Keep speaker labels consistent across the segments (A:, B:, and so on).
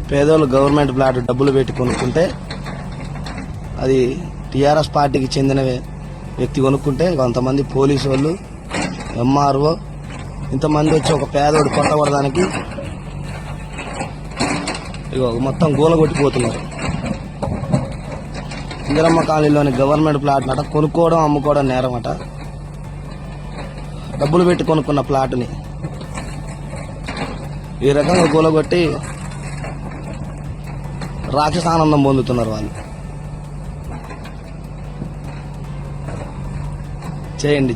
A: పేదోళ్ళు government plot డబ్బులు పెట్టి కొనుక్కుంటే అది టీఆర్ఎస్ పార్టీకి చెందిన వ్యక్తి కొనుక్కుంటే కొంతమంది పోలీసు వాళ్ళు ఎంఆర్ఓ ఇంతమంది వచ్చి ఒక పేదోడు కొట్టబడడానికి మొత్తం గోలగొట్టిపోతున్నారు. ఇందిరమ్మ కాలనీలోని గవర్నమెంట్ ప్లాట్ అట కొనుక్కోవడం అమ్ముకోవడం నేరం అట. డబ్బులు పెట్టి కొనుక్కున్న ప్లాట్ని ఈ రకంగా గోలగొట్టి రాక్షస ఆనందం పొందుతున్నారు వాళ్ళు. చేయండి.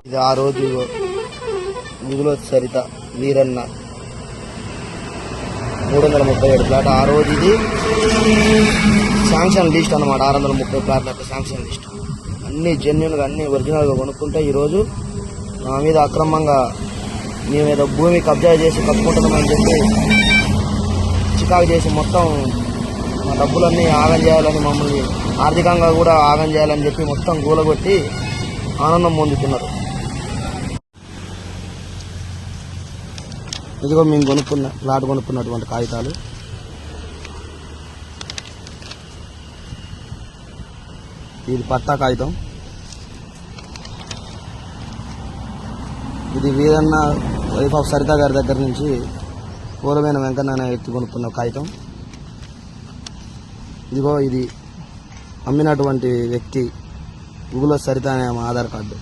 A: ఇది ఆ రోజు ముగులో సరిత వీరన్న 337 ప్లాట్. ఆ రోజు ఇది శాంక్షన్ లిస్ట్ అన్నమాట. 630 ప్లాట్ల శాంక్షన్ లిస్ట్. అన్ని జెన్యున్గా అన్ని ఒరిజినల్గా కొనుక్కుంటే ఈరోజు నా మీద అక్రమంగా మేమేదో భూమి కబ్జా చేసి కట్టుకుంటున్నామని చెప్పి చికాకు చేసి మొత్తం మా డబ్బులన్నీ ఆగం చేయాలని, మమ్మల్ని ఆర్థికంగా కూడా ఆగం చేయాలని చెప్పి మొత్తం గూలగొట్టి ఆనందం పొందుతున్నారు. ఇదిగో మేము ప్లాట్ కొనుక్కున్నటువంటి కాగితాలు. ఇది పట్టా కాగితం. ఇది వీరన్న వైఫ్ ఆఫ్ సరిత గారి దగ్గర నుంచి పూలమైన వెంకన్న అనే వ్యక్తి కొనుక్కున్న కాగితం. ఇదిగో ఇది అమ్మినటువంటి వ్యక్తి గుగులో సరిత అనే ఆధార్ కార్డు.